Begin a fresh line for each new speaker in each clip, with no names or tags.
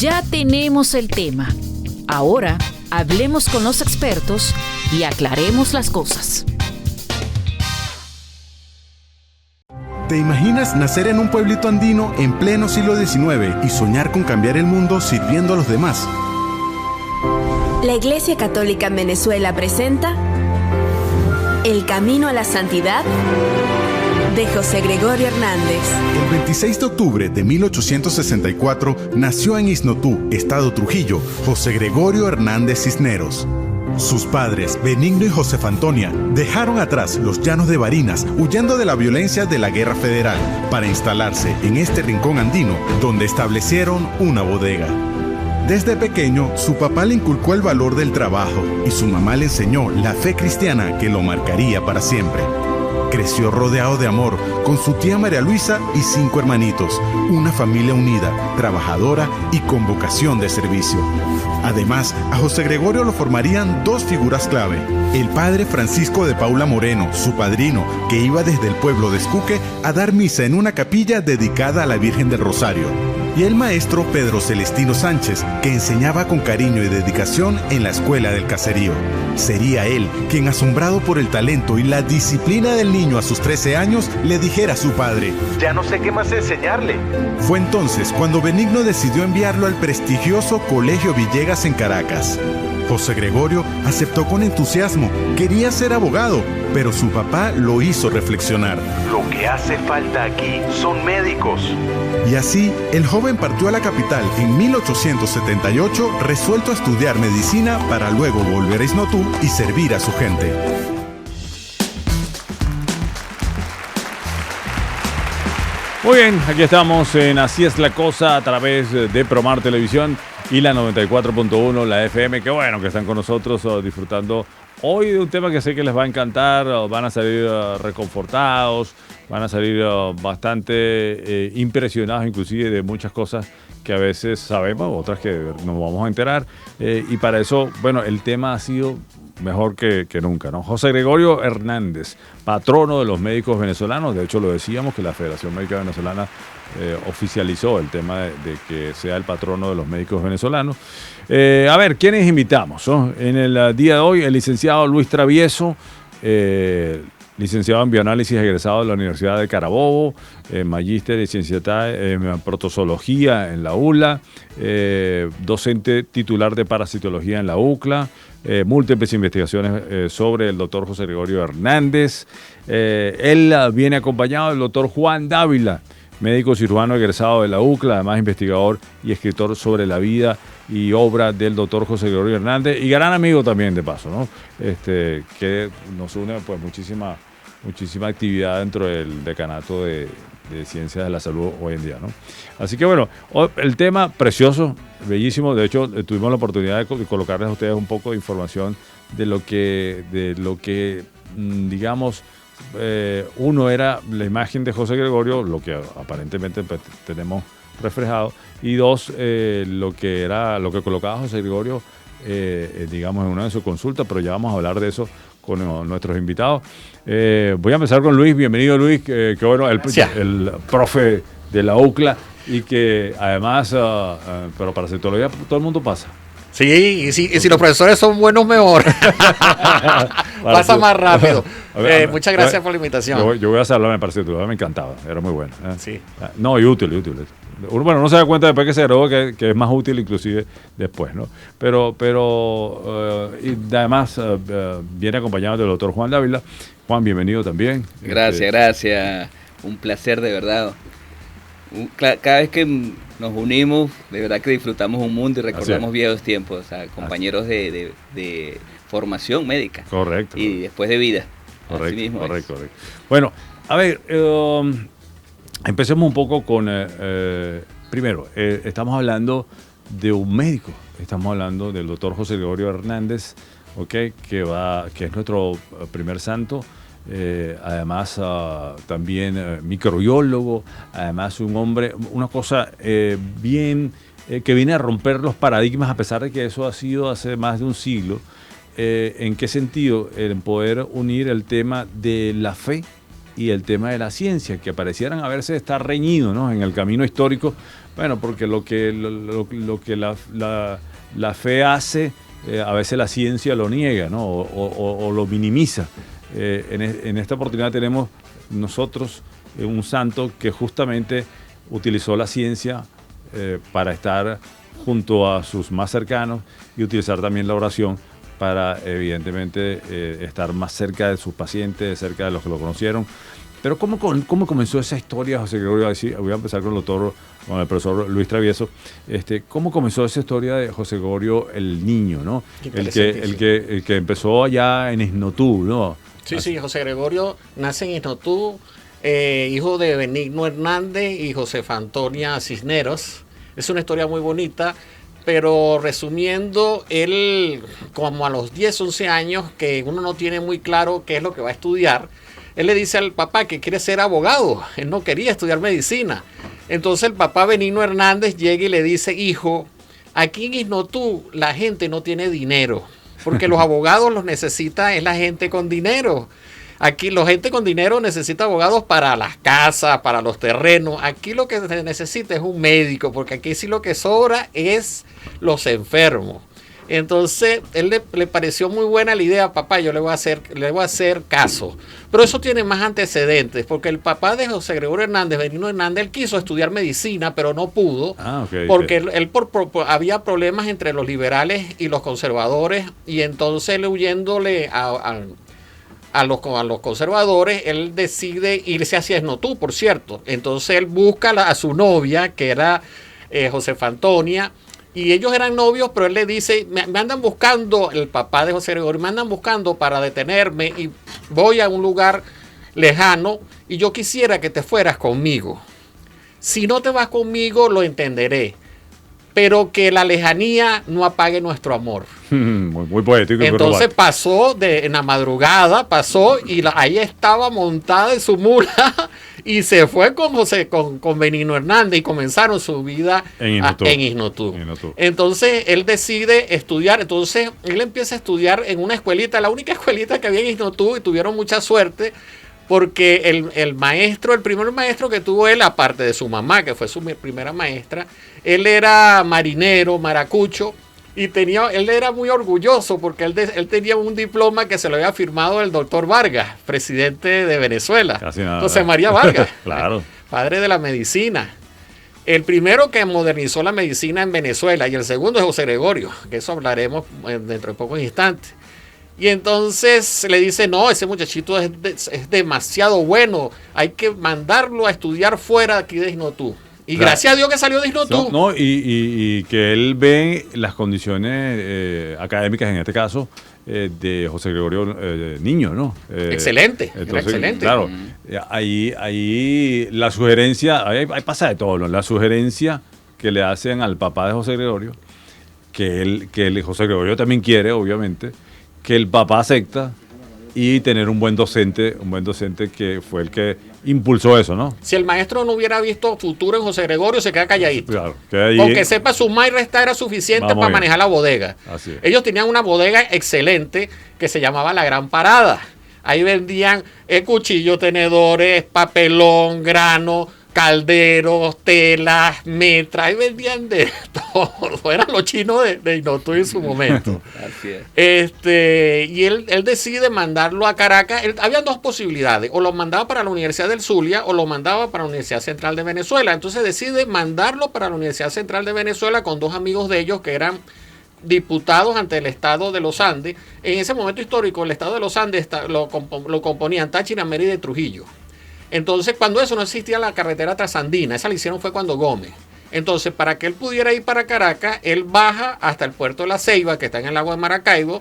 Ya tenemos el tema. Ahora hablemos con los expertos y aclaremos las cosas.
¿Te imaginas nacer en un pueblito andino en pleno siglo XIX y soñar con cambiar el mundo sirviendo a los demás?
La Iglesia Católica en Venezuela presenta El Camino a la Santidad de José Gregorio Hernández.
El 26 de octubre de 1864 nació en Iznotú, Estado Trujillo, José Gregorio Hernández Cisneros. Sus padres, Benigno y Josefa Antonia, dejaron atrás los llanos de Barinas, huyendo de la violencia de la Guerra Federal, para instalarse en este rincón andino, donde establecieron una bodega. Desde pequeño, su papá le inculcó el valor del trabajo y su mamá le enseñó la fe cristiana que lo marcaría para siempre. Creció rodeado de amor, con su tía María Luisa y 5 hermanitos, una familia unida, trabajadora y con vocación de servicio. Además, a José Gregorio lo formarían 2 figuras clave: el padre Francisco de Paula Moreno, su padrino, que iba desde el pueblo de Escuque a dar misa en una capilla dedicada a la Virgen del Rosario, y el maestro Pedro Celestino Sánchez, que enseñaba con cariño y dedicación en la escuela del caserío. Sería él quien, asombrado por el talento y la disciplina del niño a sus 13 años, le dijera a su padre: «Ya no sé qué más enseñarle». Fue entonces cuando Benigno decidió enviarlo al prestigioso Colegio Villegas en Caracas. José Gregorio aceptó con entusiasmo, quería ser abogado, pero su papá lo hizo reflexionar. «Lo que hace falta aquí son médicos». Y así, el joven partió a la capital en 1878, resuelto a estudiar medicina para luego volver a Iznotú y servir a su gente.
Muy bien, aquí estamos en Así es la Cosa a través de Promar Televisión y la 94.1, la FM. Qué bueno que están con nosotros disfrutando hoy de un tema que sé que les va a encantar. Van a salir reconfortados, van a salir bastante impresionados inclusive de muchas cosas que a veces sabemos, otras que nos vamos a enterar. Y para eso, bueno, el tema ha sido mejor que nunca, ¿no? José Gregorio Hernández, patrono de los médicos venezolanos. De hecho, lo decíamos que la Federación Médica Venezolana oficializó el tema de que sea el patrono de los médicos venezolanos. A ver, ¿quiénes invitamos, no? En el día de hoy, el licenciado Luis Travieso, licenciado en bioanálisis egresado de la Universidad de Carabobo, magíster y licenciada en protozoología en la ULA, docente titular de parasitología en la UCLA, múltiples investigaciones sobre el doctor José Gregorio Hernández. Él viene acompañado del doctor Juan Dávila, médico cirujano egresado de la UCLA, además investigador y escritor sobre la vida y obra del doctor José Gregorio Hernández, y gran amigo también de paso, ¿no? Que nos une pues muchísima actividad dentro del decanato de Ciencias de la Salud hoy en día, ¿no? Así que bueno, el tema precioso, bellísimo. De hecho, tuvimos la oportunidad de colocarles a ustedes un poco de información de lo que digamos, uno era la imagen de José Gregorio, lo que aparentemente pues, tenemos reflejado, y 2, lo que colocaba José Gregorio, digamos, en una de sus consultas, pero ya vamos a hablar de eso con nuestros invitados. Voy a empezar con Luis. Bienvenido, Luis, que bueno, el profe de la UCLA, y que además, pero para citología todo el mundo pasa.
Sí, y si los profesores son buenos, mejor. Pasa más rápido. Muchas gracias por la invitación.
Yo voy a hacerlo, me pareció, me encantaba, era muy bueno.
Sí.
No, y útil. Bueno, no se da cuenta después que se graduó que es más útil inclusive después, ¿no? Pero y además viene acompañado del doctor Juan Dávila. Juan, bienvenido también.
Gracias. Un placer, de verdad. Cada vez que nos unimos, de verdad que disfrutamos un mundo y recordamos viejos tiempos, o sea, compañeros de formación médica.
Correcto.
Y después de vida.
Correcto. Bueno, a ver, empecemos un poco con, primero, estamos hablando de un médico, estamos hablando del doctor José Gregorio Hernández, ¿okay? que es nuestro primer santo. Además también microbiólogo, además un hombre, una cosa bien que viene a romper los paradigmas, a pesar de que eso ha sido hace más de un siglo. ¿En qué sentido? En poder unir el tema de la fe y el tema de la ciencia, que parecieran haberse estar reñidos, ¿no?, en el camino histórico. Bueno, porque lo que la fe hace, a veces la ciencia lo niega, ¿no?, o lo minimiza. En esta oportunidad tenemos nosotros un santo que justamente utilizó la ciencia para estar junto a sus más cercanos y utilizar también la oración para, evidentemente, estar más cerca de sus pacientes, cerca de los que lo conocieron. Pero ¿cómo comenzó esa historia, José Gregorio? Voy a empezar con el profesor Luis Travieso. ¿Cómo comenzó esa historia de José Gregorio el niño, ¿no? El que empezó allá en Isnotú, ¿no?
Sí, José Gregorio nace en Isnotú, hijo de Benigno Hernández y Josefa Antonia Cisneros. Es una historia muy bonita, pero resumiendo, él como a los 10, 11 años, que uno no tiene muy claro qué es lo que va a estudiar, él le dice al papá que quiere ser abogado. Él no quería estudiar medicina. Entonces el papá Benigno Hernández llega y le dice: hijo, aquí en Isnotú la gente no tiene dinero, porque los abogados los necesita es la gente con dinero. Aquí la gente con dinero necesita abogados para las casas, para los terrenos. Aquí lo que se necesita es un médico, porque aquí sí lo que sobra es los enfermos. Entonces, él le pareció muy buena la idea: papá, yo le voy a hacer caso. Pero eso tiene más antecedentes, porque el papá de José Gregorio Hernández, Benigno Hernández, él quiso estudiar medicina, pero no pudo, porque él había problemas entre los liberales y los conservadores, y entonces él, huyéndole a los conservadores, él decide irse hacia Isnotú, por cierto. Entonces él busca a su novia, que era Josefa Antonia, y ellos eran novios, pero él le dice: me andan buscando, el papá de José Gregorio, me andan buscando para detenerme y voy a un lugar lejano y yo quisiera que te fueras conmigo. Si no te vas conmigo, lo entenderé, pero que la lejanía no apague nuestro amor.
Muy poético.
Entonces pasó en la madrugada, y ahí estaba montada en su mula y se fue con Benigno Hernández y comenzaron su vida en Isnotú. Entonces él decide estudiar. Entonces él empieza a estudiar en una escuelita, la única escuelita que había en Isnotú, y tuvieron mucha suerte porque el primer maestro que tuvo él, aparte de su mamá, que fue su primera maestra, él era marinero, maracucho, y él era muy orgulloso porque él tenía un diploma que se lo había firmado el doctor Vargas, presidente de Venezuela. José María Vargas,
claro,
padre de la medicina. El primero que modernizó la medicina en Venezuela, y el segundo es José Gregorio, que eso hablaremos dentro de pocos instantes. Y entonces le dice: no, ese muchachito es demasiado bueno, hay que mandarlo a estudiar fuera de aquí de Isnotú. Y gracias a Dios que salió de Isnotú.
Y que él ve las condiciones académicas, en este caso, de José Gregorio niño, ¿no?
Excelente, entonces, excelente.
Claro, ahí la sugerencia, ahí pasa de todo, ¿no? La sugerencia que le hacen al papá de José Gregorio, que José Gregorio también quiere, obviamente, que el papá acepta, y tener un buen docente que fue el que impulsó eso, ¿no?
Si el maestro no hubiera visto futuro en José Gregorio, se queda calladito.
Claro, queda allí.
Aunque sepa sumar y restar era suficiente para manejar la bodega.
Así es.
Ellos tenían una bodega excelente que se llamaba La Gran Parada. Ahí vendían cuchillos, tenedores, papelón, grano, calderos, telas, metras, ahí vendían de todo. Eran los chinos de Isnotú en su momento.
Así es.
Y él decide mandarlo a Caracas. Había dos posibilidades: o lo mandaba para la Universidad del Zulia o lo mandaba para la Universidad Central de Venezuela. Entonces decide mandarlo para la Universidad Central de Venezuela con dos amigos de ellos que eran diputados ante el Estado de los Andes. En ese momento histórico, el Estado de los Andes lo componían Táchira, Mérida y Trujillo. Entonces, cuando eso no existía la carretera trasandina, esa la hicieron fue cuando Gómez. Entonces, para que él pudiera ir para Caracas, él baja hasta el puerto de La Ceiba, que está en el lago de Maracaibo.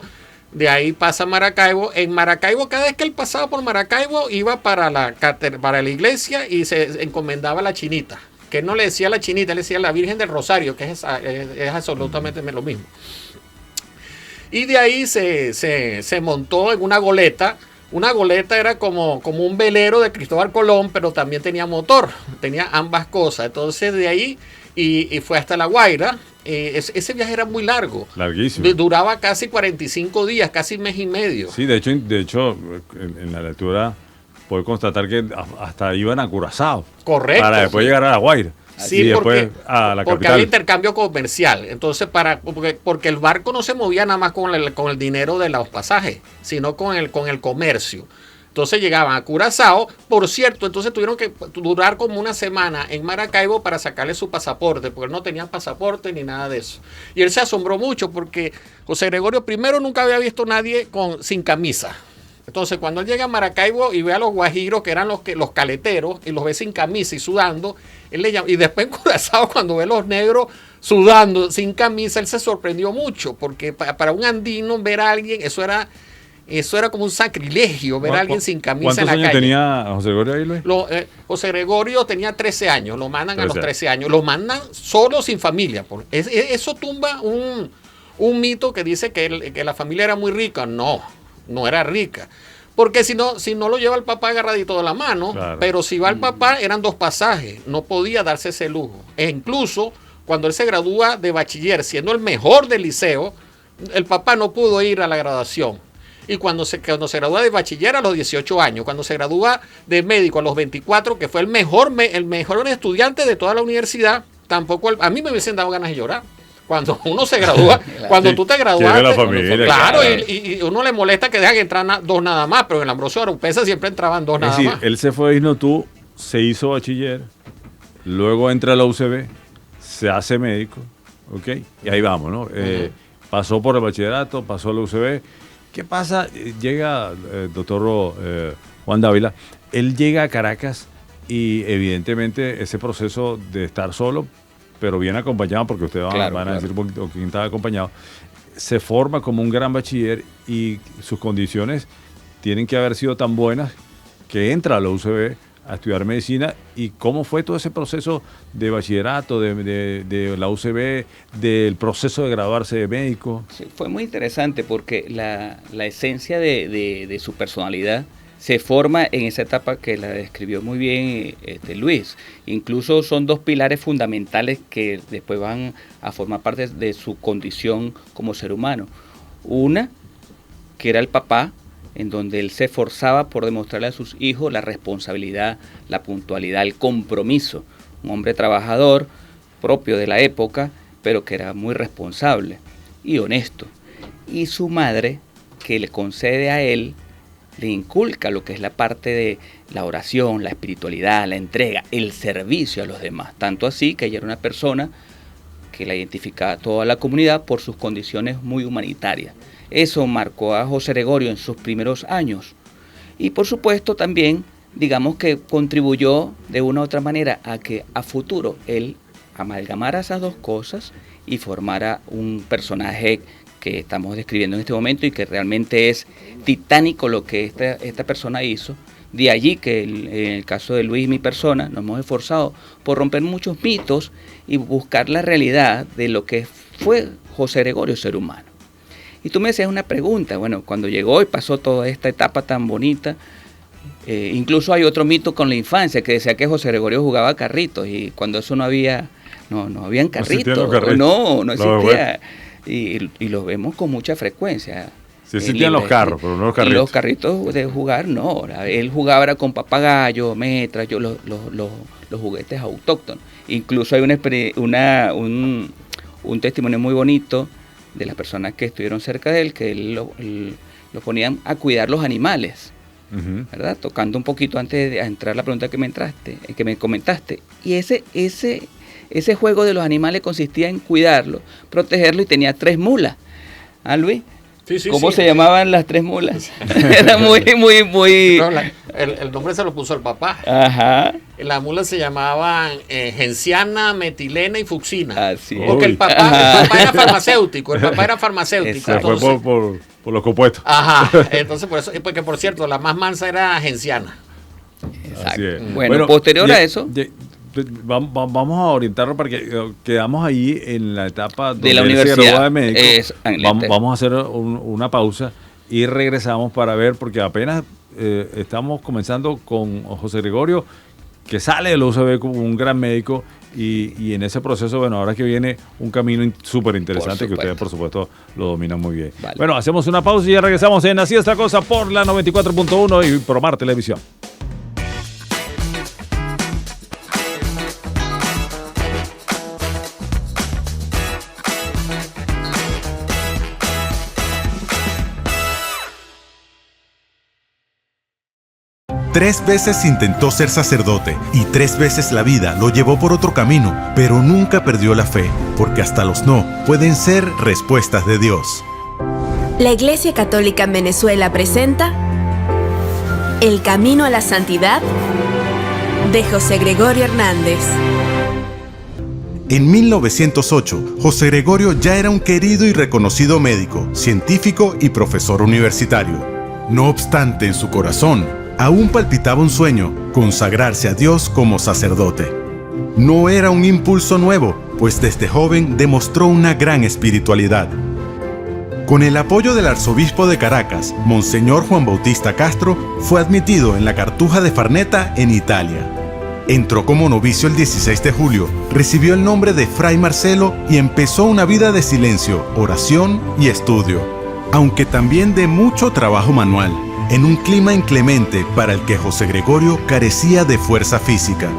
De ahí pasa a Maracaibo. En Maracaibo, cada vez que él pasaba por Maracaibo, iba para la iglesia y se encomendaba a la chinita. Que él no le decía la chinita, él decía la Virgen del Rosario, que es absolutamente lo mismo. Y de ahí se montó en una goleta. Una goleta era como un velero de Cristóbal Colón, pero también tenía motor, tenía ambas cosas. Entonces de ahí y fue hasta La Guaira. Ese viaje era muy largo.
Larguísimo.
Duraba casi 45 días, casi mes y medio.
Sí, de hecho en la lectura poder constatar que hasta iban a Curazao.
Correcto.
Para después llegar a La Guaira.
Sí,
y después
porque,
a la
porque
capital.
había intercambio comercial. Entonces, porque el barco no se movía nada más con el dinero de los pasajes, sino con el comercio. Entonces llegaban a Curazao, por cierto, entonces tuvieron que durar como una semana en Maracaibo para sacarle su pasaporte, porque él no tenía pasaporte ni nada de eso. Y él se asombró mucho porque José Gregorio primero nunca había visto a nadie sin camisa. Entonces cuando él llega a Maracaibo y ve a los guajiros, que eran los caleteros, y los ve sin camisa y sudando, él le llama, y después en Curazao cuando ve a los negros sudando, sin camisa, él se sorprendió mucho, porque para un andino ver a alguien, eso era como un sacrilegio, ver a alguien sin camisa en la calle.
¿Cuántos años tenía José Gregorio ahí, Luis?
José Gregorio tenía 13 años, lo mandan a los 13 años, lo mandan solo, sin familia. Eso tumba un mito que dice que la familia era muy rica. No era rica. Porque si no lo lleva el papá agarradito de la mano, claro. Pero si va el papá eran 2 pasajes, no podía darse ese lujo. E incluso cuando él se gradúa de bachiller, siendo el mejor del liceo, el papá no pudo ir a la graduación. Y cuando se gradúa de bachiller a los 18 años, cuando se gradúa de médico a los 24, que fue el mejor estudiante de toda la universidad, tampoco a mí me hubiesen dado ganas de llorar. Cuando uno se gradúa, cuando tú te graduaste,
la familia,
claro. Y uno le molesta que dejan entrar 2 nada más, pero en el Ambrosio Oropesa siempre entraban 2 nada más.
Él se fue a ISNOTU, se hizo bachiller, luego entra a la UCB, se hace médico, ¿ok? Y ahí vamos, ¿no? Pasó por el bachillerato, pasó a la UCB. ¿Qué pasa? Llega el doctor Juan Dávila, él llega a Caracas y evidentemente ese proceso de estar solo, pero bien acompañado, porque ustedes van a decir un poquito quién estaba acompañado, se forma como un gran bachiller y sus condiciones tienen que haber sido tan buenas que entra a la UCB a estudiar medicina. ¿Y cómo fue todo ese proceso de bachillerato, de la UCB, del proceso de graduarse de médico?
Sí, fue muy interesante porque la esencia de su personalidad se forma en esa etapa que la describió muy bien Luis. Incluso son 2 pilares fundamentales que después van a formar parte de su condición como ser humano. Una, que era el papá, en donde él se esforzaba por demostrarle a sus hijos la responsabilidad, la puntualidad, el compromiso. Un hombre trabajador, propio de la época, pero que era muy responsable y honesto. Y su madre, que le concede a él, le inculca lo que es la parte de la oración, la espiritualidad, la entrega, el servicio a los demás. Tanto así que ella era una persona que la identificaba a toda la comunidad por sus condiciones muy humanitarias. Eso marcó a José Gregorio en sus primeros años. Y por supuesto también, digamos que contribuyó de una u otra manera a que a futuro él amalgamara esas 2 cosas y formara un personaje que estamos describiendo en este momento y que realmente es titánico lo que esta persona hizo. De allí que en el caso de Luis y mi persona nos hemos esforzado por romper muchos mitos y buscar la realidad de lo que fue José Gregorio, ser humano. Y tú me hacías una pregunta, bueno, cuando llegó y pasó toda esta etapa tan bonita, incluso hay otro mito con la infancia que decía que José Gregorio jugaba carritos y cuando eso no habían carritos, no existía. Y los vemos con mucha frecuencia.
Sí existían los carros, pero no los carritos.
Y los carritos de jugar, no. Él jugaba era con papagayo, metra, los juguetes autóctonos. Incluso hay un testimonio muy bonito de las personas que estuvieron cerca de él, que él lo ponían a cuidar los animales, ¿verdad? Tocando un poquito antes de entrar la pregunta que me comentaste. Y ese juego de los animales consistía en cuidarlo, protegerlo, y tenía 3 mulas. ¿Ah, Luis?
Sí,
¿Cómo se llamaban las 3 mulas? Era muy...
No, el nombre se lo puso el papá.
Ajá.
Las mulas se llamaban genciana, metilena y fucsina.
Así es.
Porque el papá era farmacéutico.
Se fue por los compuestos.
Ajá. Entonces, por eso, porque por cierto, la más mansa era genciana.
Exacto. Bueno, posterior a eso...
Vamos a orientarlo para que quedamos ahí en la etapa donde
de la universidad
de médico. Vamos a hacer una pausa y regresamos para ver, porque apenas estamos comenzando con José Gregorio, que sale de la UCB como un gran médico y en ese proceso, bueno, ahora que viene un camino súper interesante que ustedes por supuesto lo dominan muy bien. Vale. Bueno, hacemos una pausa y ya regresamos en Así es la cosa por la 94.1 y Promar Televisión.
Tres veces intentó ser sacerdote y 3 veces la vida lo llevó por otro camino, pero nunca perdió la fe, porque hasta los no pueden ser respuestas de Dios.
La Iglesia Católica en Venezuela presenta El Camino a la Santidad de José Gregorio Hernández.
En 1908, José Gregorio ya era un querido y reconocido médico, científico y profesor universitario. No obstante, en su corazón aún palpitaba un sueño: consagrarse a Dios como sacerdote. No era un impulso nuevo, pues desde joven demostró una gran espiritualidad. Con el apoyo del arzobispo de Caracas, Monseñor Juan Bautista Castro, fue admitido en la Cartuja de Farneta, en Italia. Entró como novicio el 16 de julio, recibió el nombre de Fray Marcelo y empezó una vida de silencio, oración y estudio, aunque también de mucho trabajo manual, en un clima inclemente para el que José Gregorio carecía de fuerza física.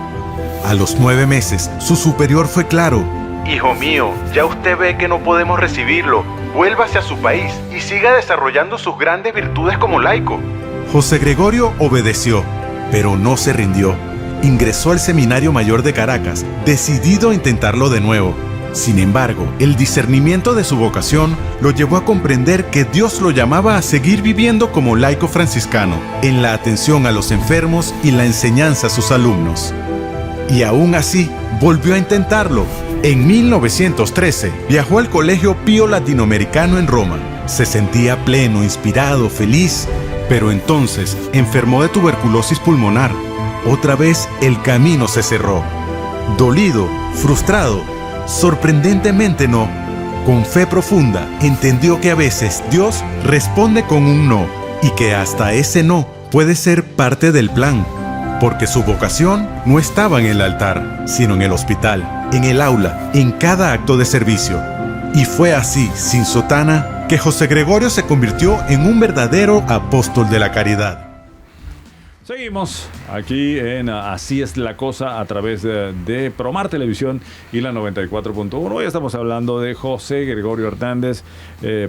A los 9 meses, su superior fue claro:
Hijo mío, ya usted ve que no podemos recibirlo. Vuélvase a su país y siga desarrollando sus grandes virtudes como laico.
José Gregorio obedeció, pero no se rindió. Ingresó al Seminario Mayor de Caracas, decidido a intentarlo de nuevo. Sin embargo, el discernimiento de su vocación lo llevó a comprender que Dios lo llamaba a seguir viviendo como laico franciscano, en la atención a los enfermos y la enseñanza a sus alumnos. Y aún así, volvió a intentarlo. En 1913, viajó al Colegio Pío Latinoamericano en Roma. Se sentía pleno, inspirado, feliz, pero entonces enfermó de tuberculosis pulmonar. Otra vez el camino se cerró. Dolido, frustrado, sorprendentemente no. Con fe profunda, entendió que a veces Dios responde con un no, y que hasta ese no puede ser parte del plan, porque su vocación no estaba en el altar, sino en el hospital, en el aula, en cada acto de servicio. Y fue así, sin sotana, que José Gregorio se convirtió en un verdadero apóstol de la caridad.
Seguimos aquí en Así es la cosa a través de Promar Televisión y la 94.1. Hoy estamos hablando de José Gregorio Hernández,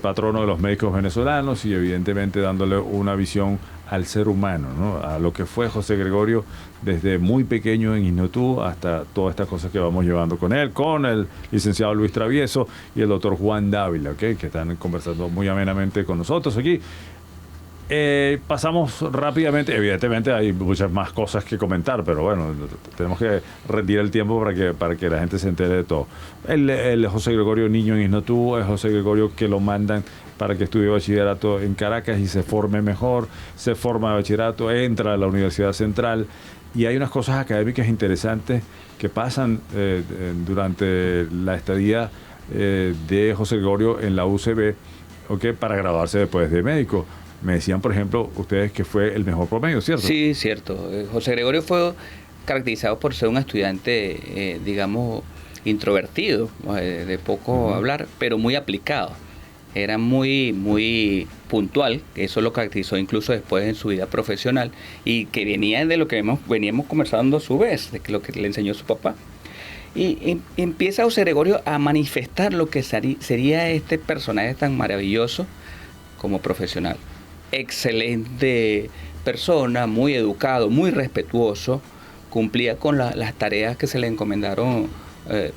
patrono de los médicos venezolanos, y evidentemente dándole una visión al ser humano, ¿no? A lo que fue José Gregorio desde muy pequeño en ISNOTU hasta todas estas cosas que vamos llevando con él, con el licenciado Luis Travieso y el doctor Juan Dávila, ¿okay? Que están conversando muy amenamente con nosotros aquí. Pasamos rápidamente, evidentemente hay muchas más cosas que comentar, pero bueno, tenemos que rendir el tiempo para que la gente se entere de todo. El José Gregorio niño en ISNOTU, el José Gregorio que lo mandan para que estudie bachillerato en Caracas y se forme mejor, se forma de bachillerato, entra a la Universidad Central, y hay unas cosas académicas interesantes que pasan durante la estadía de José Gregorio en la UCB, ¿okay? Para graduarse después de médico. Me decían, por ejemplo, ustedes que fue el mejor promedio, ¿cierto?
Sí, cierto. José Gregorio fue caracterizado por ser un estudiante, digamos, introvertido, de poco hablar, pero muy aplicado. Era muy puntual, eso lo caracterizó incluso después en su vida profesional, y que venía de lo que veníamos conversando a su vez, de lo que le enseñó su papá. Y empieza José Gregorio a manifestar lo que sería este personaje tan maravilloso como profesional. Excelente persona, muy educado, muy respetuoso, cumplía con las tareas que se le encomendaron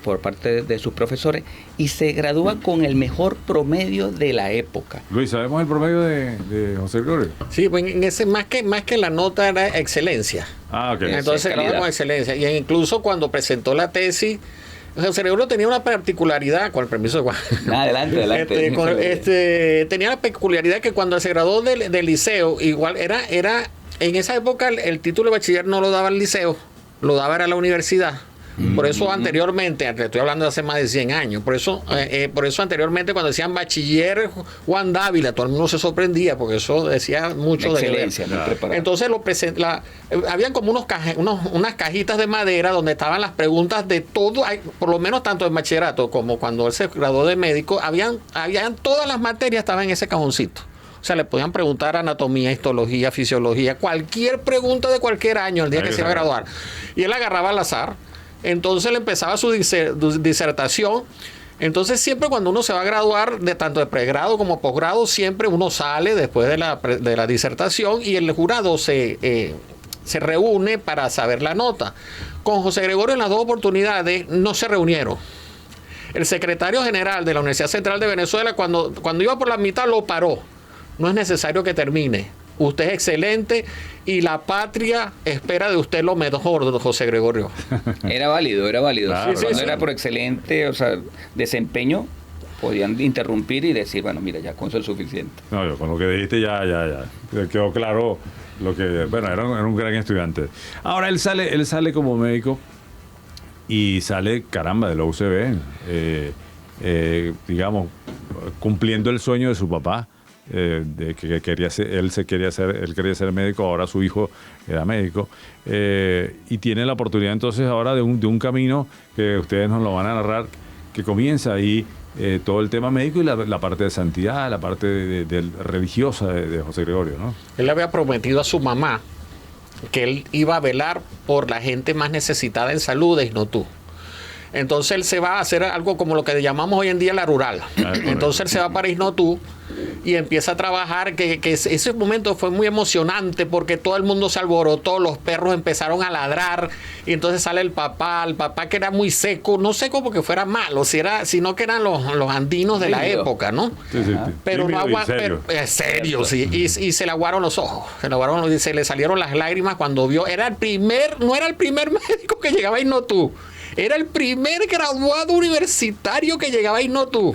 por parte de sus profesores, y se gradúa con el mejor promedio de la época.
Luis, ¿sabemos el promedio de José Gregorio?
Sí, pues en ese más que la nota era excelencia.
Ah, ok.
Entonces se graduó con excelencia. Y incluso cuando presentó la tesis, José Gregorio tenía una particularidad, con el permiso de Juan.
Adelante.
Tenía la peculiaridad que cuando se graduó del liceo, igual era en esa época el título de bachiller no lo daba el liceo, lo daba era la universidad. Por eso anteriormente, estoy hablando de hace más de 100 años, por eso anteriormente cuando decían bachiller Juan Dávila, todo el mundo se sorprendía porque eso decía mucho de
excelencia, muy preparado.
Entonces habían como unas cajitas de madera donde estaban las preguntas de todo, por lo menos tanto en bachillerato como cuando él se graduó de médico, habían todas las materias estaban en ese cajoncito. O sea, le podían preguntar anatomía, histología, fisiología, cualquier pregunta de cualquier año, el día que se iba a graduar. Y él agarraba al azar. Entonces él empezaba su disertación. Entonces siempre cuando uno se va a graduar, de tanto de pregrado como posgrado, siempre uno sale después de la disertación y el jurado se reúne para saber la nota. Con José Gregorio en las dos oportunidades no se reunieron. El secretario general de la Universidad Central de Venezuela, cuando iba por la mitad, lo paró. No es necesario que termine. Usted es excelente y la patria espera de usted lo mejor, don José Gregorio.
Era válido.
Claro,
Cuando era por excelente, o sea, desempeño, podían interrumpir y decir, bueno, mira, ya con eso es suficiente.
No, yo con lo que dijiste ya quedó claro lo que, bueno, era un gran estudiante. Ahora él sale como médico y sale, caramba, de la UCB, digamos, cumpliendo el sueño de su papá. De que él quería ser médico, ahora su hijo era médico, y tiene la oportunidad entonces ahora de un camino que ustedes nos lo van a narrar, que comienza ahí todo el tema médico y la parte de santidad, la parte religiosa de José Gregorio, ¿no?
Él le había prometido a su mamá que él iba a velar por la gente más necesitada en salud de Isnotú. Entonces él se va a hacer algo como lo que llamamos hoy en día la rural. Entonces él se va para Isnotú y empieza a trabajar, que ese momento fue muy emocionante porque todo el mundo se alborotó, los perros empezaron a ladrar y entonces sale el papá que era muy seco, no seco porque fuera malo, sino que eran los andinos de la época, ¿no?
Sí.
Pero no serio, sí, y se le aguaron los ojos, se le salieron las lágrimas cuando vio, no era el primer médico que llegaba a Isnotú. Era el primer graduado universitario que llegaba a Isnotú.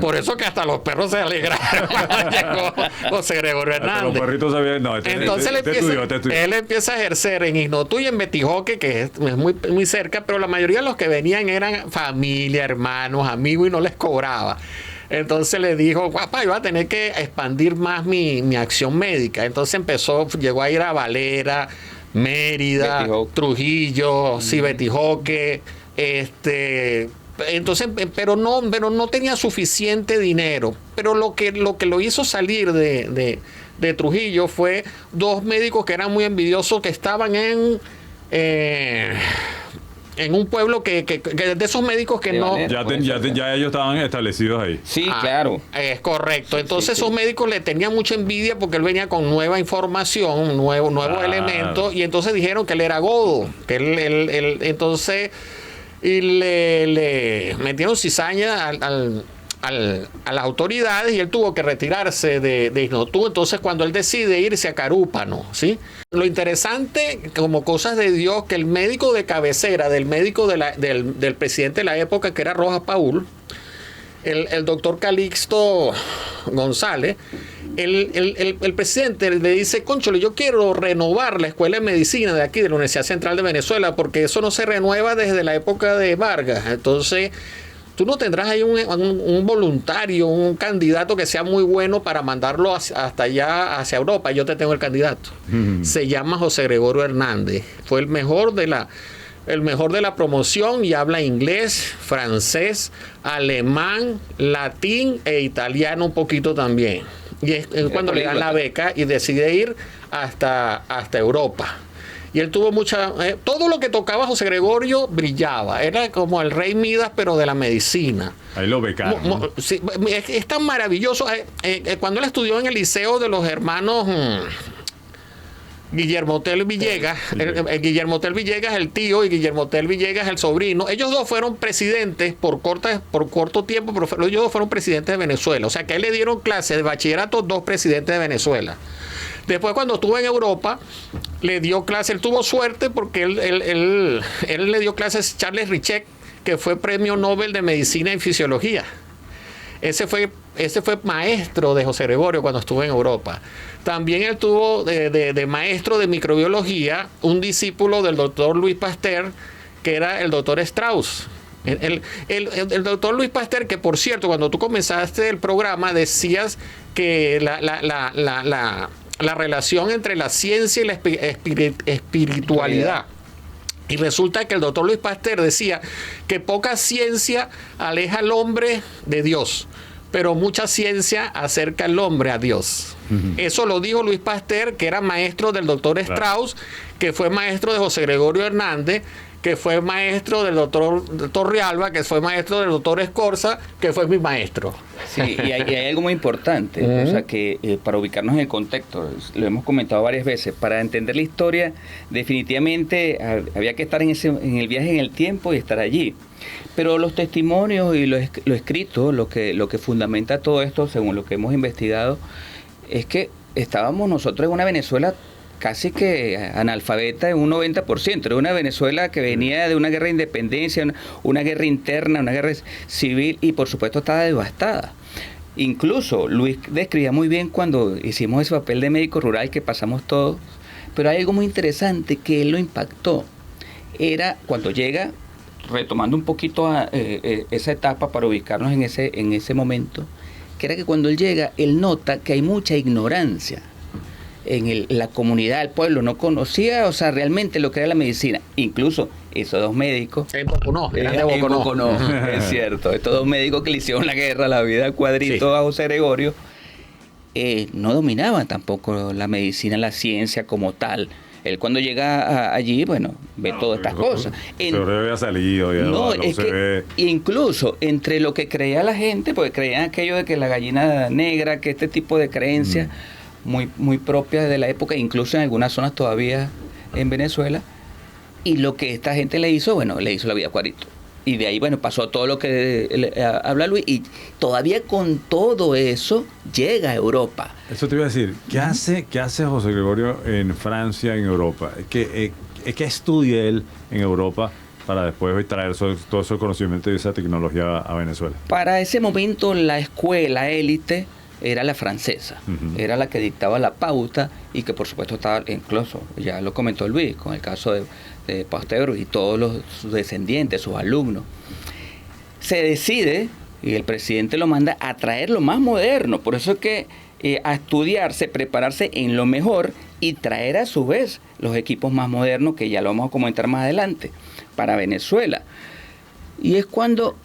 Por eso que hasta los perros se alegraron cuando llegó José Gregorio Hernández.
Los perritos sabían, no,
entonces él empieza a ejercer en Isnotú y en Betijoque, que es muy, muy cerca, pero la mayoría de los que venían eran familia, hermanos, amigos, y no les cobraba. Entonces le dijo, papá, yo voy a tener que expandir más mi acción médica. Entonces llegó a ir a Valera, Mérida, Betijoque. Trujillo, Betijoque, entonces, pero no tenía suficiente dinero. Pero lo que lo hizo salir de Trujillo fue dos médicos que eran muy envidiosos, que estaban en un pueblo que de esos médicos que no...
Ya ellos estaban establecidos ahí.
Sí, claro.
Es correcto. Entonces esos médicos le tenían mucha envidia porque él venía con nueva información, nuevos elementos, y entonces dijeron que él era godo, que él entonces... Y le metieron cizaña a las autoridades y él tuvo que retirarse de Isnotú. Entonces cuando él decide irse a Carúpano, ¿sí? Lo interesante, como cosas de Dios, que el médico de cabecera del médico del presidente de la época, que era Rojas Paul, el doctor Calixto González, el presidente le dice, cónchole, yo quiero renovar la escuela de medicina de aquí, de la Universidad Central de Venezuela, porque eso no se renueva desde la época de Vargas. Entonces, tú no tendrás ahí un voluntario, un candidato que sea muy bueno para mandarlo hasta allá, hacia Europa. Yo te tengo el candidato. Se llama José Gregorio Hernández. Fue el mejor de la promoción y habla inglés, francés, alemán, latín e italiano un poquito también. Y es cuando le dan la beca y decide ir hasta Europa. Y él tuvo todo lo que tocaba José Gregorio brillaba. Era como el rey Midas, pero de la medicina.
Ahí lo becaron.
Sí, es tan maravilloso. Cuando él estudió en el liceo de los hermanos Guillermo Tell Villegas, Guillermo Tell Villegas el tío y Guillermo Tell Villegas el sobrino, ellos dos fueron presidentes por corto tiempo, pero ellos dos fueron presidentes de Venezuela. O sea que a él le dieron clases de bachillerato dos presidentes de Venezuela. Después, cuando estuvo en Europa, le dio clases. Él tuvo suerte porque él le dio clases a Charles Richet, que fue premio Nobel de Medicina y Fisiología. Ese fue maestro de José Gregorio cuando estuvo en Europa. También él tuvo de maestro de microbiología un discípulo del doctor Luis Pasteur, que era el doctor Strauss. El doctor Luis Pasteur, que por cierto, cuando tú comenzaste el programa decías que la relación entre la ciencia y la espiritualidad. Y resulta que el doctor Luis Pasteur decía que poca ciencia aleja al hombre de Dios, pero mucha ciencia acerca al hombre a Dios. Eso lo dijo Luis Pasteur, que era maestro del doctor Strauss, que fue maestro de José Gregorio Hernández, que fue maestro del doctor Torrealba, que fue maestro del doctor Escorza, que fue mi maestro.
Sí, y hay algo muy importante, o sea que para ubicarnos en el contexto, lo hemos comentado varias veces, para entender la historia definitivamente había que estar en el viaje en el tiempo y estar allí. Pero los testimonios y lo escrito, lo que fundamenta todo esto, según lo que hemos investigado, es que estábamos nosotros en una Venezuela casi que analfabeta en un 90%. Era una Venezuela que venía de una guerra de independencia, una guerra interna, una guerra civil, y por supuesto estaba devastada. Incluso Luis describía muy bien cuando hicimos ese papel de médico rural que pasamos todos, pero hay algo muy interesante que él lo impactó. Era cuando llega, retomando un poquito esa etapa para ubicarnos en ese momento, que era que cuando él llega, él nota que hay mucha ignorancia en la comunidad, el pueblo no conocía, o sea, realmente lo que era la medicina. Incluso esos dos médicos
en Boconó.
Es cierto, estos dos médicos que le hicieron la guerra, la vida al cuadrito, sí, a José Gregorio, no dominaban tampoco la medicina, la ciencia como tal. Él cuando llega allí, bueno, ve todas estas cosas.
Pero había salido, ya
no es se que ve. Incluso entre lo que creía la gente, porque creían aquello de que la gallina negra, que este tipo de creencias muy propias de la época, incluso en algunas zonas todavía en Venezuela, y lo que esta gente le hizo, bueno, le hizo la vida a Cuadrito. Y de ahí, bueno, pasó todo lo que habla Luis, y todavía con todo eso llega a Europa.
Eso te iba a decir, ¿qué hace José Gregorio en Francia, en Europa? ¿Qué estudia él en Europa para después traer todo ese conocimiento y esa tecnología a Venezuela?
Para ese momento la escuela élite era la francesa, era la que dictaba la pauta, y que por supuesto estaba, incluso, ya lo comentó Luis, con el caso de Pasteur y todos sus descendientes, sus alumnos. Se decide, y el presidente lo manda a traer lo más moderno, por eso es que a estudiarse, prepararse en lo mejor y traer a su vez los equipos más modernos, que ya lo vamos a comentar más adelante, para Venezuela. Y es cuando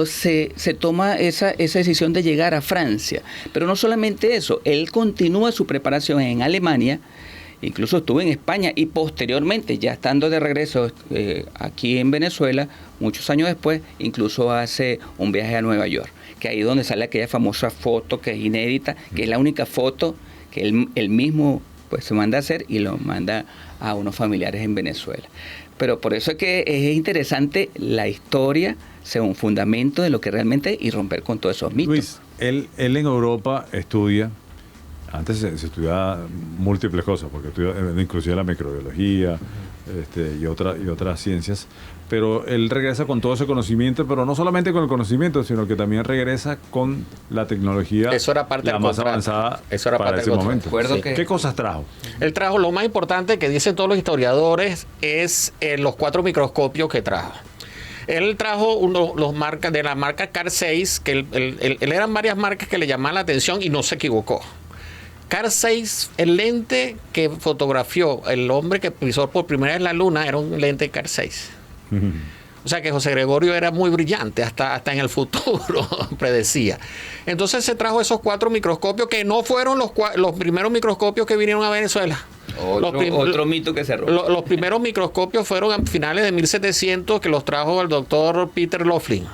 se toma esa decisión de llegar a Francia. Pero no solamente eso, él continúa su preparación en Alemania, incluso estuvo en España, y posteriormente, ya estando de regreso aquí en Venezuela, muchos años después, incluso hace un viaje a Nueva York, que ahí es donde sale aquella famosa foto que es inédita, que es la única foto que él mismo pues se manda a hacer y lo manda a unos familiares en Venezuela. Pero por eso es que es interesante la historia según fundamento de lo que realmente y romper con todos esos mitos.
Luis, él en Europa estudia, antes se estudiaba múltiples cosas, porque estudia inclusive la microbiología y otras ciencias, pero él regresa con todo ese conocimiento, pero no solamente con el conocimiento, sino que también regresa con la tecnología la más avanzada para ese momento.
Sí.
¿Qué cosas trajo?
Él trajo lo más importante que dicen todos los historiadores, es los 4 microscopios que trajo. Él trajo de la marca Carl Zeiss, que él eran varias marcas que le llamaban la atención y no se equivocó. Carl Zeiss, el lente que fotografió el hombre que pisó por primera vez la luna, era un lente Carl Zeiss. O sea que José Gregorio era muy brillante, hasta en el futuro predecía. Entonces se trajo esos 4 microscopios que no fueron los primeros microscopios que vinieron a Venezuela.
Otro mito que se rompe.
Los primeros microscopios fueron a finales de 1700, que los trajo el doctor Peter Loughlin.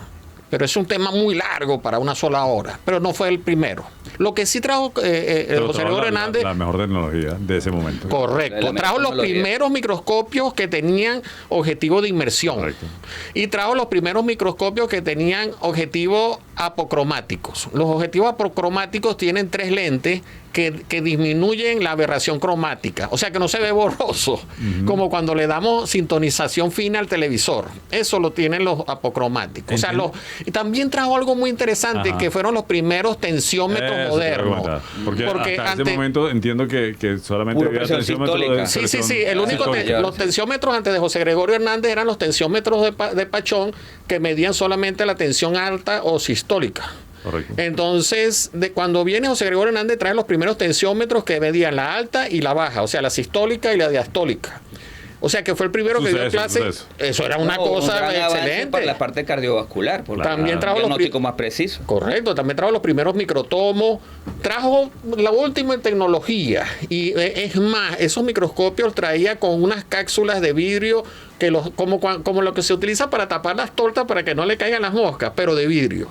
Pero es un tema muy largo para una sola hora. Pero no fue el primero. Lo que sí trajo José Gregorio Hernández...
La mejor tecnología de ese momento.
Correcto. Trajo los primeros microscopios que tenían objetivo de inmersión. Correcto. Y trajo los primeros microscopios que tenían objetivo apocromáticos. Los objetivos apocromáticos tienen 3 lentes que disminuyen la aberración cromática, o sea que no se ve borroso, como cuando le damos sintonización fina al televisor. Eso lo tienen los apocromáticos. O sea, y también trajo algo muy interesante, que fueron los primeros tensiómetros modernos.
Porque hasta ese momento entiendo que solamente había tensiómetros de
Sí. El único los tensiómetros antes de José Gregorio Hernández eran los tensiómetros de Pachón, que medían solamente la tensión alta o sistólica.
Correcto.
Entonces, cuando viene José Gregorio Hernández, trae los primeros tensiómetros que medían la alta y la baja, o sea, la sistólica y la diastólica. O sea, que fue el primero que dio clase. Eso era una cosa excelente.
Para la parte cardiovascular, por
también trajo
diagnóstico más preciso.
Correcto, también trajo los primeros microtomos, trajo la última en tecnología. Y es más, esos microscopios traía con unas cápsulas de vidrio como lo que se utiliza para tapar las tortas para que no le caigan las moscas, pero de vidrio.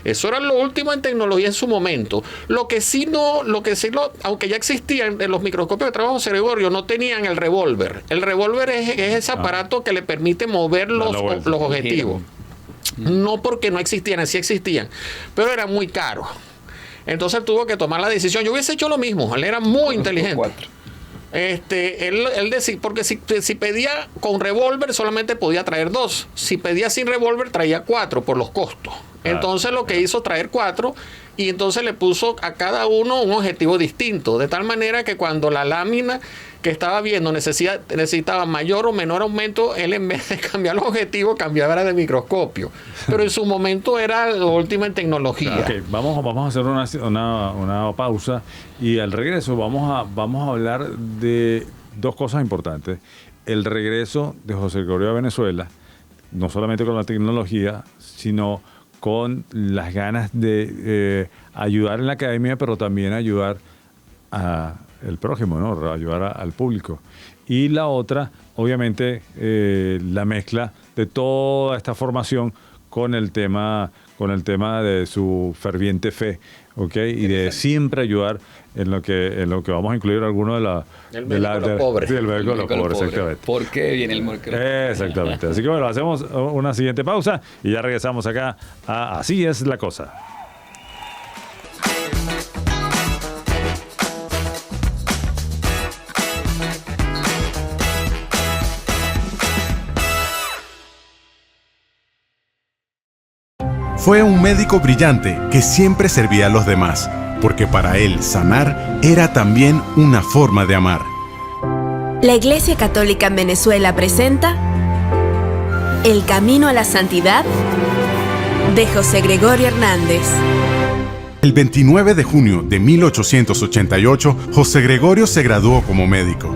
Eso era lo último en tecnología en su momento. Aunque ya existían en los microscopios de trabajo José Gregorio, no tenían el revólver. El revólver es ese aparato que le permite mover los objetivos. No porque no existieran, sí existían, pero era muy caro. Entonces tuvo que tomar la decisión. Yo hubiese hecho lo mismo, él era muy inteligente. Él decía, porque si pedía con revólver solamente podía traer 2. Si pedía sin revólver traía 4 por los costos. Entonces lo que hizo traer 4 y entonces le puso a cada uno un objetivo distinto, de tal manera que cuando la lámina que estaba viendo necesitaba mayor o menor aumento, él en vez de cambiar los objetivos cambiaba de microscopio. Pero en su momento era lo último en tecnología.
Okay, vamos a hacer una pausa y al regreso vamos a hablar de 2 cosas importantes. El regreso de José Gregorio a Venezuela, no solamente con la tecnología, sino con las ganas de ayudar en la academia, pero también ayudar al prójimo, ¿no? Ayudar al público. Y la otra, obviamente, la mezcla de toda esta formación con el tema de su ferviente fe, ¿ok? Y de siempre ayudar en lo que vamos a incluir algunos
del médico de los pobres.
Del médico de los pobres, exactamente.
¿Por qué viene el médico?
Exactamente. Así que bueno, hacemos una siguiente pausa y ya regresamos acá a Así es la cosa.
Fue un médico brillante que siempre servía a los demás, porque para él sanar era también una forma de amar.
La Iglesia Católica en Venezuela presenta El Camino a la Santidad de José Gregorio Hernández.
El 29 de junio de 1888, José Gregorio se graduó como médico.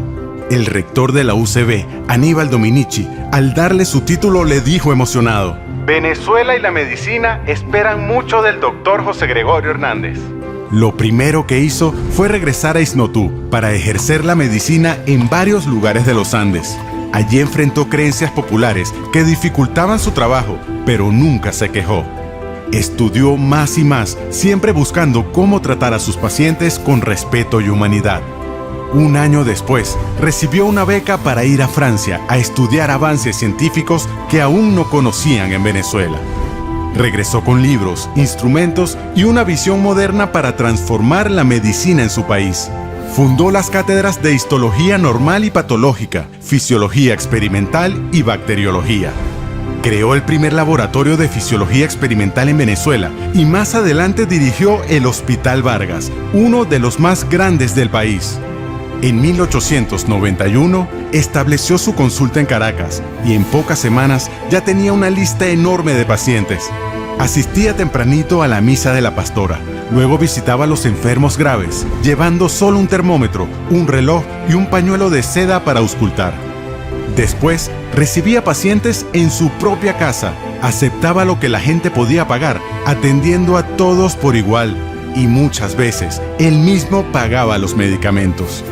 El rector de la UCB, Aníbal Dominici, al darle su título le dijo emocionado:
Venezuela y la medicina esperan mucho del doctor José Gregorio Hernández.
Lo primero que hizo fue regresar a Isnotú para ejercer la medicina en varios lugares de los Andes. Allí enfrentó creencias populares que dificultaban su trabajo, pero nunca se quejó. Estudió más y más, siempre buscando cómo tratar a sus pacientes con respeto y humanidad. Un año después, recibió una beca para ir a Francia a estudiar avances científicos que aún no conocían en Venezuela. Regresó con libros, instrumentos y una visión moderna para transformar la medicina en su país. Fundó las cátedras de Histología Normal y Patológica, Fisiología Experimental y Bacteriología. Creó el primer laboratorio de fisiología experimental en Venezuela y más adelante dirigió el Hospital Vargas, uno de los más grandes del país. En 1891 estableció su consulta en Caracas y en pocas semanas ya tenía una lista enorme de pacientes. Asistía tempranito a la misa de la pastora, luego visitaba a los enfermos graves, llevando solo un termómetro, un reloj y un pañuelo de seda para auscultar. Después, recibía pacientes en su propia casa, aceptaba lo que la gente podía pagar, atendiendo a todos por igual, y muchas veces él mismo pagaba los medicamentos.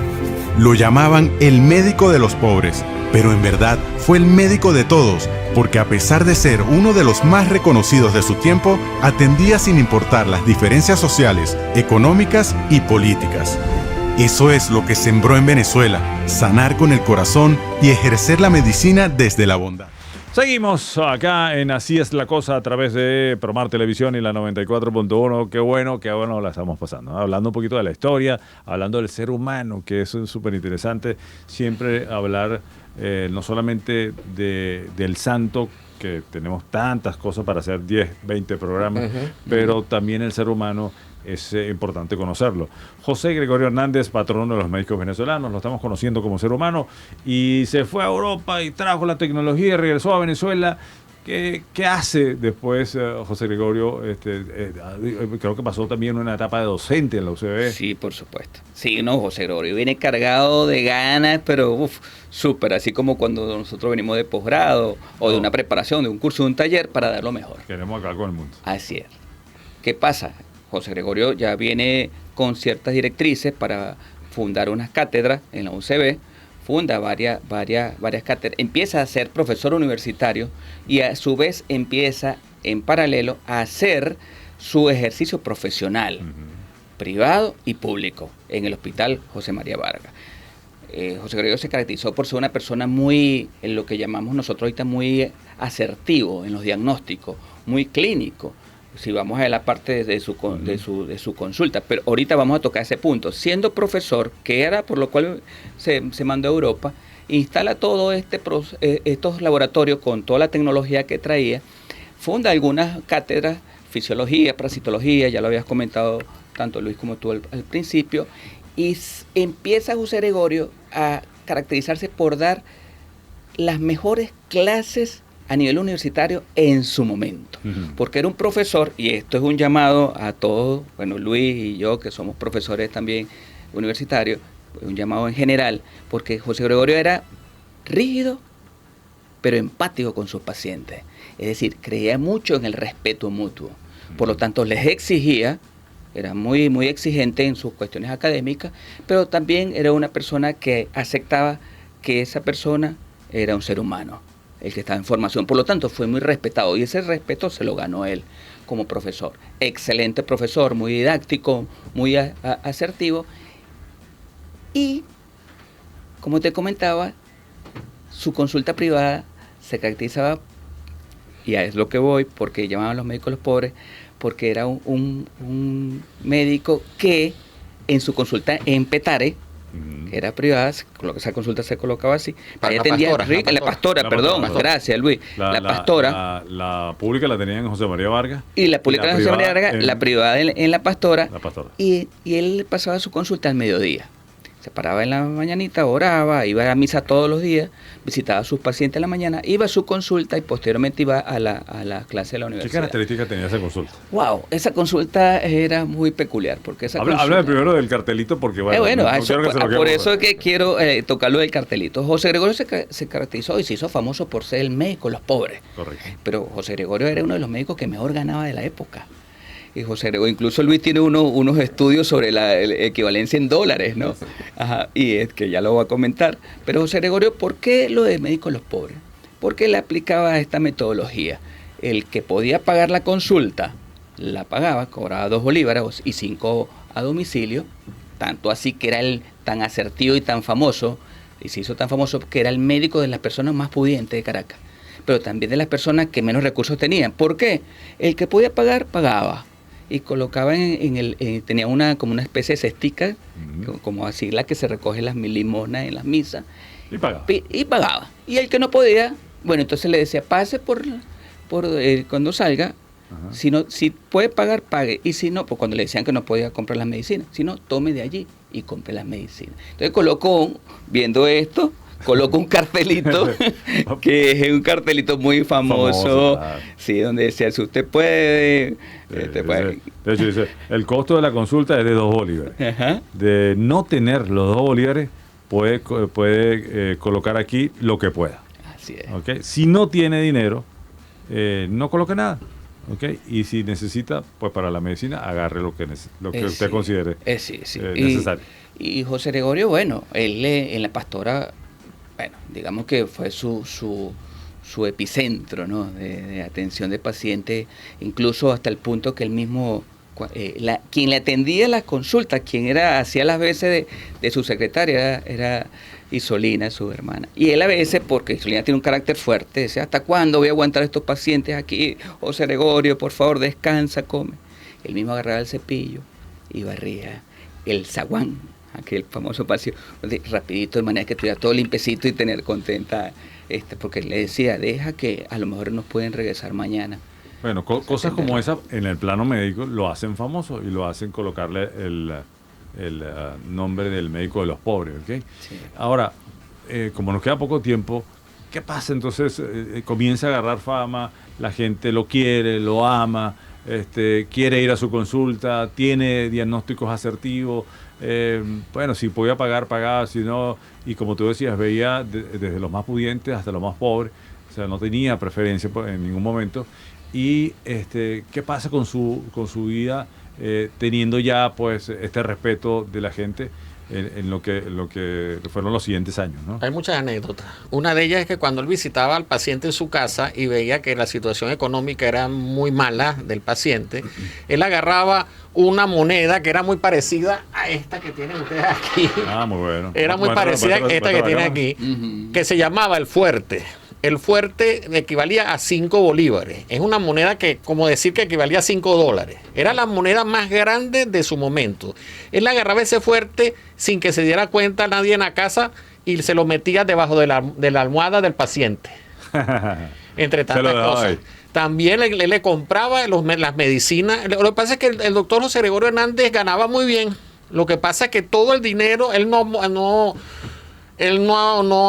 Lo llamaban el médico de los pobres, pero en verdad fue el médico de todos, porque a pesar de ser uno de los más reconocidos de su tiempo, atendía sin importar las diferencias sociales, económicas y políticas. Eso es lo que sembró en Venezuela, sanar con el corazón y ejercer la medicina desde la bondad.
Seguimos acá en Así es la cosa a través de Promar Televisión y la 94.1. Qué bueno la estamos pasando, ¿no? Hablando un poquito de la historia, hablando del ser humano, que eso es súper interesante. Siempre hablar no solamente del santo, que tenemos tantas cosas para hacer, 10, 20 programas, pero también el ser humano es importante conocerlo. José Gregorio Hernández, patrono de los médicos venezolanos, lo estamos conociendo como ser humano, y se fue a Europa y trajo la tecnología y regresó a Venezuela. ¿Qué hace después José Gregorio? Creo que pasó también una etapa de docente en la UCB.
Sí, por supuesto. Sí, no, José Gregorio viene cargado de ganas, pero súper, así como cuando nosotros venimos de posgrado o de una preparación, de un curso, de un taller, para dar lo mejor.
Queremos acabar con el mundo.
Así es. ¿Qué pasa? José Gregorio ya viene con ciertas directrices para fundar unas cátedras en la UCB, funda varias cátedras, empieza a ser profesor universitario y a su vez empieza en paralelo a hacer su ejercicio profesional, privado y público, en el Hospital José María Vargas. José Gregorio se caracterizó por ser una persona muy, en lo que llamamos nosotros ahorita, muy asertivo en los diagnósticos, muy clínico. Si vamos a la parte de su consulta, pero ahorita vamos a tocar ese punto. Siendo profesor, que era por lo cual se mandó a Europa, instala todo estos laboratorios con toda la tecnología que traía, funda algunas cátedras, fisiología, parasitología, ya lo habías comentado tanto Luis como tú al principio, y empieza José Gregorio a caracterizarse por dar las mejores clases a nivel universitario en su momento, porque era un profesor, y esto es un llamado a todos, bueno, Luis y yo, que somos profesores también universitarios, un llamado en general, porque José Gregorio era rígido, pero empático con sus pacientes, es decir, creía mucho en el respeto mutuo, por lo tanto les exigía, era muy, muy exigente en sus cuestiones académicas, pero también era una persona que aceptaba que esa persona era un ser humano, el que estaba en formación, por lo tanto fue muy respetado y ese respeto se lo ganó él como profesor. Excelente profesor, muy didáctico, muy asertivo y, como te comentaba, su consulta privada se caracterizaba, y a es lo que voy, porque llamaban a los médicos los pobres, porque era un médico que en su consulta en Petare, que era privada, esa consulta se colocaba así. La pastora, gracias Luis. La pastora.
La pública la tenían en José María Vargas.
Y la pública en José María Vargas, la privada en la pastora. Y él pasaba su consulta al mediodía. Se paraba en la mañanita, oraba, iba a misa todos los días, visitaba a sus pacientes en la mañana, iba a su consulta y posteriormente iba a la clase de la universidad.
¿Qué características tenía esa consulta?
Wow, esa consulta era muy peculiar. Porque
habla primero del cartelito porque
por eso es que quiero tocarlo del cartelito. José Gregorio se caracterizó y se hizo famoso por ser el médico de los pobres.
Correcto.
Pero José Gregorio era uno de los médicos que mejor ganaba de la época. Y José Gregorio, incluso Luis tiene unos estudios sobre la equivalencia en dólares, ¿no? Ajá, y es que ya lo voy a comentar. Pero José Gregorio, ¿por qué lo de médico de los pobres? Porque él aplicaba esta metodología. El que podía pagar la consulta, la pagaba, cobraba 2 bolívares y 5 a domicilio, tanto así que era el tan asertivo y tan famoso, y se hizo tan famoso que era el médico de las personas más pudientes de Caracas, pero también de las personas que menos recursos tenían. ¿Por qué? El que podía pagar, pagaba. Y colocaba tenía como una especie de cestica, como así la que se recoge las limosnas en las misas.
Y pagaba.
Y pagaba. Y el que no podía, bueno, entonces le decía, pase por cuando salga, si puede pagar, pague. Y si no, pues cuando le decían que no podía comprar las medicinas, si no, tome de allí y compre las medicinas. Entonces viendo esto, colocó un cartelito, que es un cartelito muy famoso, claro. Sí, donde decía, si usted puede...
De hecho, dice, el costo de la consulta es de 2 bolívares. Ajá. De no tener los 2 bolívares, puede colocar aquí lo que pueda.
Así es.
¿Okay? Si no tiene dinero, no coloque nada. ¿Okay? Y si necesita, pues para la medicina, agarre lo que usted considere necesario.
Y José Gregorio, bueno, él en la pastora... Bueno, digamos que fue su epicentro, ¿no? de atención de pacientes, incluso hasta el punto que él mismo, quien le atendía las consultas, quien hacía las veces de su secretaria, era Isolina, su hermana. Y él a veces, porque Isolina tiene un carácter fuerte, decía, ¿hasta cuándo voy a aguantar a estos pacientes aquí? José Gregorio, por favor, descansa, come. Él mismo agarraba el cepillo y barría el zaguán, aquel famoso pasillo, rapidito, de manera que tuviera todo limpiecito y tener contenta, porque él le decía, deja que a lo mejor nos pueden regresar mañana.
Bueno, cosas como esa en el plano médico lo hacen famoso y lo hacen colocarle el nombre del médico de los pobres, ¿ok? Sí. Ahora, como nos queda poco tiempo, ¿qué pasa? Entonces comienza a agarrar fama, la gente lo quiere, lo ama, quiere ir a su consulta, tiene diagnósticos asertivos, bueno, si podía pagar, pagaba, si no, y como tú decías, veía desde los más pudientes hasta los más pobres, o sea, no tenía preferencia en ningún momento. Y ¿qué pasa con su vida teniendo ya pues este respeto de la gente en lo que fueron los siguientes años, ¿no?
Hay muchas anécdotas. Una de ellas es que cuando él visitaba al paciente en su casa y veía que la situación económica era muy mala del paciente, él agarraba una moneda que era muy parecida a esta que tienen ustedes aquí.
Ah, muy bueno.
Era muy parecida a esta que tienen aquí, que se llamaba el fuerte. El fuerte equivalía a 5 bolívares. Es una moneda que, como decir que equivalía a $5. Era la moneda más grande de su momento. Él agarraba ese fuerte sin que se diera cuenta nadie en la casa y se lo metía debajo de la almohada del paciente. Entre tantas cosas. También le compraba las medicinas. Lo que pasa es que el doctor José Gregorio Hernández ganaba muy bien. Lo que pasa es que todo el dinero, él no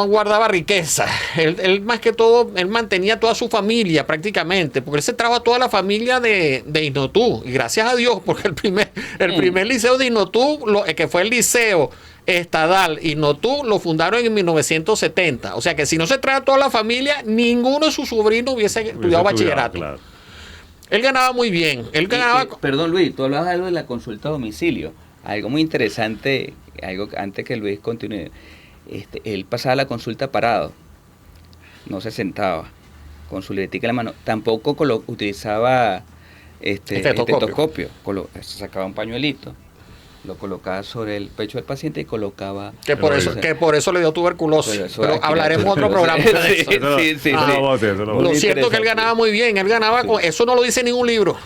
guardaba riqueza. Él más que todo, él mantenía toda su familia prácticamente, porque él se trajo a toda la familia de Isnotú. Y gracias a Dios, porque el primer liceo de Isnotú, que fue el liceo estadal Isnotú, lo fundaron en 1970. O sea que si no se trae a toda la familia, ninguno de sus sobrinos hubiese estudiado bachillerato. Claro. Él ganaba muy bien.
Perdón, Luis, tú hablabas algo de la consulta a domicilio. Algo muy interesante, algo antes que Luis continúe. Él pasaba la consulta parado, no se sentaba, con su libretica en la mano. Tampoco utilizaba estetoscopio. Sacaba un pañuelito, lo colocaba sobre el pecho del paciente y colocaba... Que
por eso le dio tuberculosis. Pero hablaremos en otro programa de eso. Sí. Lo cierto es que él ganaba muy bien. Él ganaba eso no lo dice ningún libro.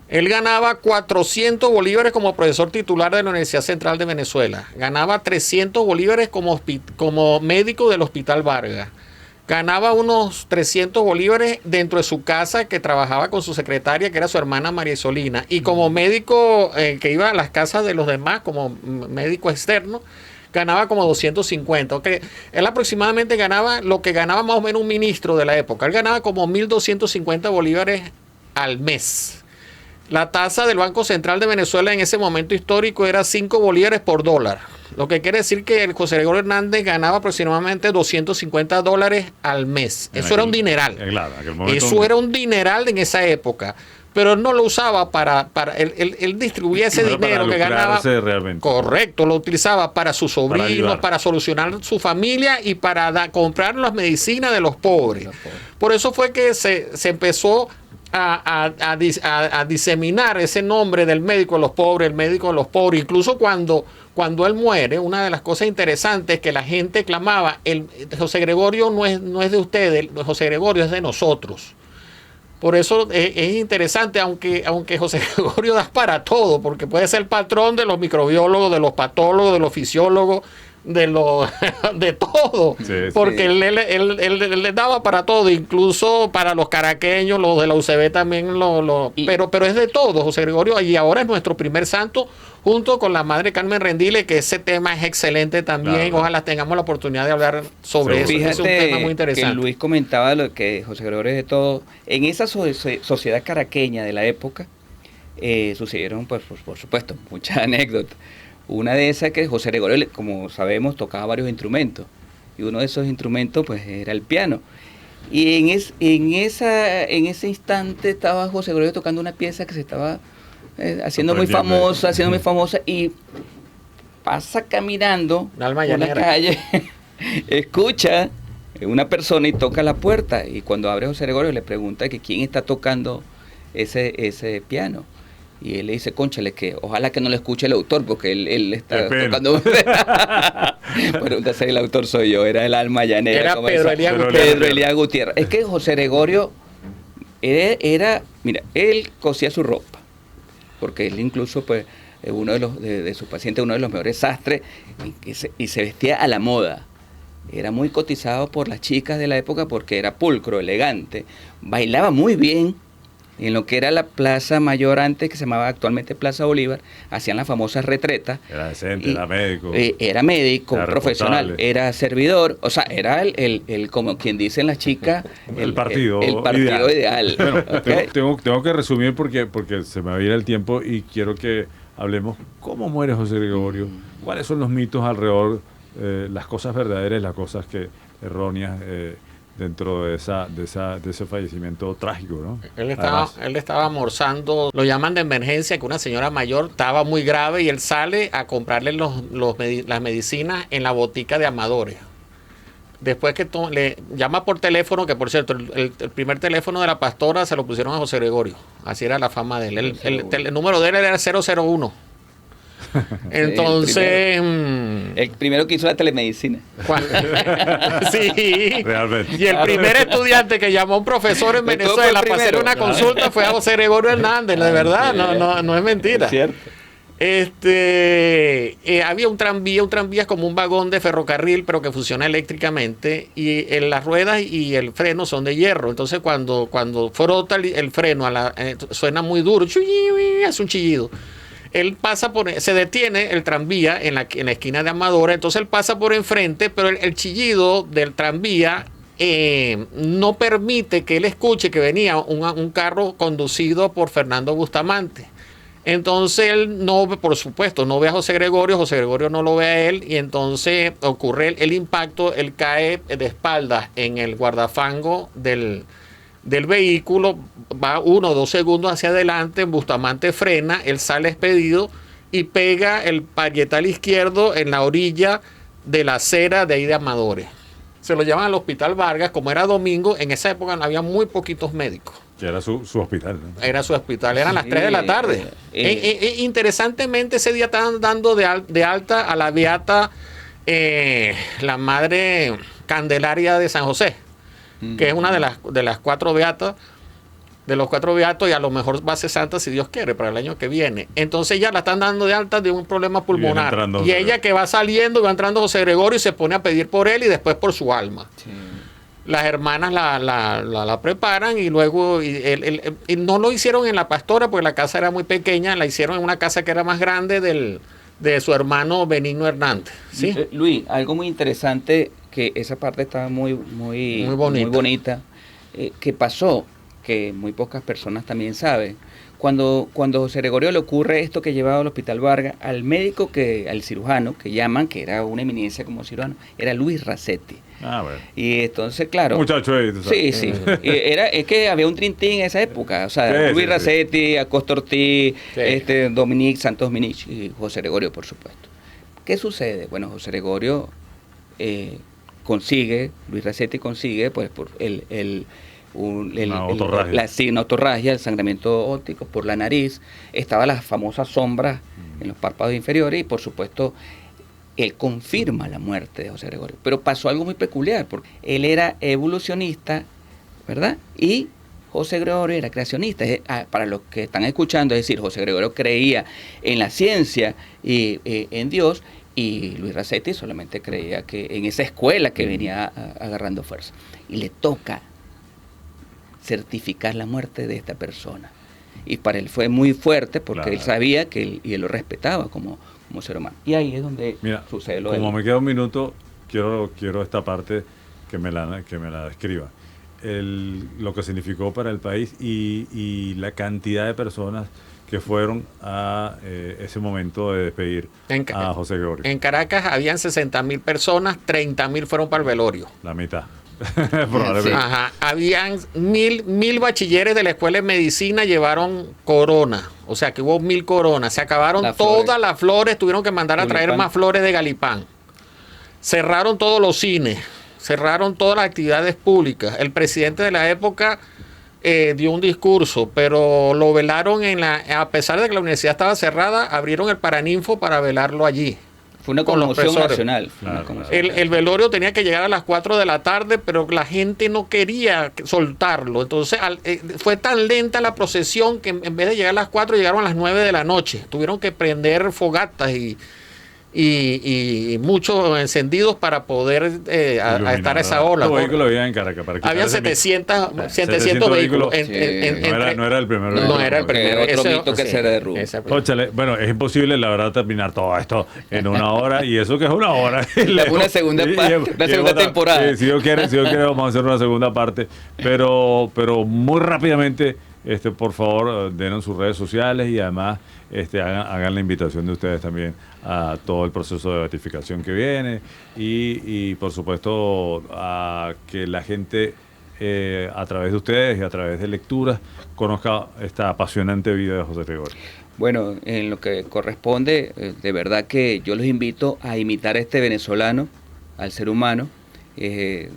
Él ganaba 400 bolívares como profesor titular de la Universidad Central de Venezuela. Ganaba 300 bolívares como médico del Hospital Vargas. Ganaba unos 300 bolívares dentro de su casa, que trabajaba con su secretaria, que era su hermana María Isolina. Y como médico que iba a las casas de los demás, como médico externo, ganaba como 250. Okay. Él aproximadamente ganaba lo que ganaba más o menos un ministro de la época. Él ganaba como 1.250 bolívares al mes. La tasa del Banco Central de Venezuela en ese momento histórico era 5 bolívares por dólar. Lo que quiere decir que el José Gregorio Hernández ganaba aproximadamente $250 al mes. Eso era un dineral. Eso era un dineral en esa época. Pero él no lo usaba él distribuía ese dinero que ganaba.
Realmente.
Correcto, lo utilizaba para sus sobrinos, para solucionar su familia y para comprar las medicinas de los pobres. Por eso fue que se empezó a diseminar ese nombre del médico de los pobres, el médico de los pobres. Incluso cuando él muere, una de las cosas interesantes es que la gente clamaba, José Gregorio no es de ustedes, José Gregorio es de nosotros. Por eso es interesante, aunque José Gregorio da para todo, porque puede ser el patrón de los microbiólogos, de los patólogos, de los fisiólogos, de todo, porque él le daba para todo, incluso para los caraqueños, los de la UCB también, pero es de todo, José Gregorio, y ahora es nuestro primer santo, junto con la Madre Carmen Rendile, que ese tema es excelente también. Claro. Ojalá tengamos la oportunidad de hablar sobre eso.
Fíjate,
es un tema muy interesante.
Que Luis comentaba lo que José Gregorio es de todo. En esa sociedad caraqueña de la época sucedieron, pues, por supuesto, muchas anécdotas. Una de esas que José Gregorio, como sabemos, tocaba varios instrumentos. Y uno de esos instrumentos, pues, era el piano. Y en ese instante estaba José Gregorio tocando una pieza que se estaba haciendo muy famosa, y pasa caminando por la calle, escucha una persona y toca la puerta. Y cuando abre José Gregorio le pregunta que quién está tocando ese piano. Y él le dice, cónchale, que ojalá que no lo escuche el autor, porque él está tocando. Bueno, entonces el autor soy yo, era el alma llanera.
Era Pedro Elías Gutiérrez.
Pedro Elías Gutiérrez. Es que José Gregorio mira, él cosía su ropa, porque él incluso, pues, uno de sus pacientes, uno de los mejores sastres, y se vestía a la moda. Era muy cotizado por las chicas de la época porque era pulcro, elegante, bailaba muy bien. En lo que era la Plaza Mayor antes, que se llamaba actualmente Plaza Bolívar, hacían las famosas retretas.
Era decente, era médico.
Era médico,
era
profesional,
responsable.
era servidor, o sea, era el como quien dicen las chicas,
el partido
ideal.
Bueno,
¿Okay?
tengo que resumir porque se me va a ir el tiempo y quiero que hablemos cómo muere José Gregorio, cuáles son los mitos alrededor, las cosas verdaderas, las cosas erróneas, dentro de ese fallecimiento trágico, ¿no?
Él estaba almorzando, lo llaman de emergencia, que una señora mayor estaba muy grave y él sale a comprarle las medicinas en la botica de Amadores. Después que le llama por teléfono, que por cierto, el primer teléfono de la pastora se lo pusieron a José Gregorio. Así era la fama de él. El número de él era 001. Entonces,
el primero que hizo la telemedicina.
Sí,
realmente.
Y el primer estudiante que llamó a un profesor en Venezuela para hacer una consulta fue a José Gregorio Hernández, de verdad, no es mentira.
Es cierto.
Había un tranvía es como un vagón de ferrocarril, pero que funciona eléctricamente, y las ruedas y el freno son de hierro. Entonces cuando frota el freno suena muy duro, hace un chillido. Él se detiene el tranvía en la esquina de Amadora, entonces él pasa por enfrente, pero el chillido del tranvía no permite que él escuche que venía un carro conducido por Fernando Bustamante. Entonces él por supuesto, no ve a José Gregorio no lo ve a él, y entonces ocurre el impacto, él cae de espaldas en el guardafango del vehículo, va 1 o 2 segundos hacia adelante, Bustamante frena, él sale expedido y pega el parietal izquierdo en la orilla de la acera de ahí de Amadores. Se lo llevan al Hospital Vargas, como era domingo, en esa época había muy poquitos médicos.
Que era su hospital, ¿no?
Era su hospital, eran las 3 de la tarde. Interesantemente, ese día estaban dando de alta a la beata, la Madre Candelaria de San José, que es una de las 4 beatas, de los 4 beatos, y a lo mejor va a ser santa si Dios quiere para el año que viene. Entonces ya la están dando de alta de un problema pulmonar, y ella que va saliendo, va entrando José Gregorio y se pone a pedir por él y después por su alma. Sí. Las hermanas la preparan y luego y no lo hicieron en la pastora porque la casa era muy pequeña, la hicieron en una casa que era más grande de su hermano Benigno Hernández. ¿Sí?
Luis, algo muy interesante, que esa parte estaba muy bonita, que pasó, que muy pocas personas también saben. Cuando José Gregorio le ocurre esto, que llevaba al Hospital Vargas, al médico, al cirujano, que llaman, que era una eminencia como cirujano, era Luis Racetti.
Ah, bueno.
Y entonces, claro.
Muchacho ahí, tú sabes.
Sí. Es que había un trintín en esa época. O sea, Luis Racetti, Acosta Ortiz, Dominique, Santos Dominique y José Gregorio, por supuesto. ¿Qué sucede? Bueno, José Gregorio Luis Racetti consigue, pues, por una otorragia, el sangramiento óptico por la nariz, estaba las famosas sombras en los párpados inferiores, y por supuesto él confirma la muerte de José Gregorio. Pero pasó algo muy peculiar, porque él era evolucionista, ¿verdad? Y José Gregorio era creacionista. Para los que están escuchando, es decir, José Gregorio creía en la ciencia y en Dios, y Luis Racetti solamente creía que en esa escuela que venía agarrando fuerza. Y le toca certificar la muerte de esta persona. Y para él fue muy fuerte, porque él sabía que él lo respetaba como ser humano. Y ahí es donde sucede lo de él.
Como me queda un minuto, quiero esta parte que me la describa. Lo que significó para el país y la cantidad de personas que fueron a ese momento de despedir a José Gregorio.
En Caracas habían 60.000 personas, 30.000 fueron para el velorio.
La mitad.
Sí. Ajá. Habían 1.000 bachilleres de la escuela de medicina, llevaron corona, o sea que hubo 1.000 coronas, se acabaron todas las flores, tuvieron que mandar a traer más flores de Galipán, cerraron todos los cines, cerraron todas las actividades públicas. El presidente de la época dio un discurso, pero lo velaron a pesar de que la universidad estaba cerrada, abrieron el Paraninfo para velarlo allí.
Fue una
con los
conmoción
profesores.
nacional.
Claro,
El velorio tenía que llegar a las 4 de la tarde, pero la gente no quería soltarlo. Entonces fue tan lenta la procesión que en vez de llegar a las 4 llegaron a las 9 de la noche. Tuvieron que prender fogatas y muchos encendidos para poder a estar a esa ola.
¿Cuántos vehículos había en Caracas?
Había 700 vehículos.
No era el primero.
No era el primero.
Otro mito que se derrumba.
Cónchale, bueno, es imposible la verdad terminar todo esto en una hora, y eso que es una hora.
Una segunda temporada.
Si Dios quiere, vamos a hacer una segunda parte, pero muy rápidamente, por favor, denos sus redes sociales y además hagan la invitación de ustedes también a todo el proceso de beatificación que viene y por supuesto a que la gente a través de ustedes y a través de lecturas conozca esta apasionante vida de José Gregorio.
Bueno, en lo que corresponde, de verdad que yo los invito a imitar a este venezolano, al ser humano. En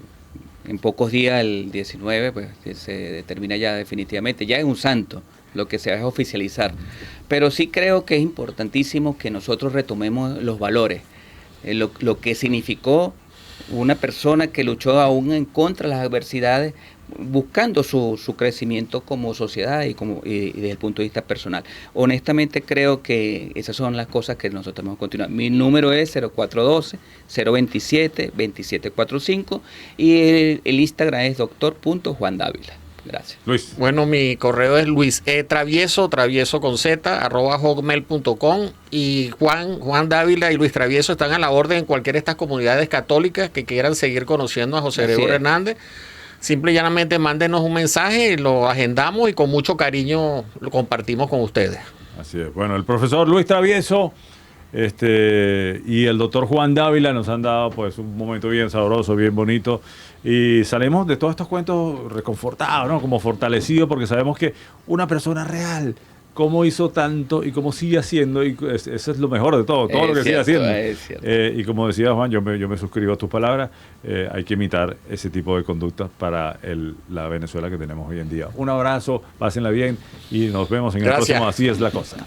pocos días, el 19, pues se determina ya definitivamente, ya es un santo, lo que se va a oficializar. Pero sí creo que es importantísimo que nosotros retomemos los valores, lo que significó una persona que luchó aún en contra de las adversidades, buscando su crecimiento como sociedad y desde el punto de vista personal. Honestamente creo que esas son las cosas que nosotros tenemos que continuar. Mi número es 0412-027-2745 y el Instagram es doctor.juandávila. Gracias.
Luis.
Bueno, mi correo es travieso con z, @hotmail.com, y Juan Dávila y Luis Travieso están a la orden en cualquiera de estas comunidades católicas que quieran seguir conociendo a José Gregorio Hernández. Simple y llanamente mándenos un mensaje, lo agendamos y con mucho cariño lo compartimos con ustedes.
Así es. Bueno, el profesor Luis Travieso y el doctor Juan Dávila nos han dado pues un momento bien sabroso, bien bonito, y salimos de todos estos cuentos reconfortados, ¿no? Como fortalecidos, porque sabemos que una persona real, cómo hizo tanto y cómo sigue haciendo, y eso es lo mejor de todo lo que sigue haciendo. Y como decía Juan, yo me suscribo a tus palabras, hay que imitar ese tipo de conductas para la Venezuela que tenemos hoy en día. Un abrazo, pásenla bien y nos vemos en el próximo Así es la Cosa.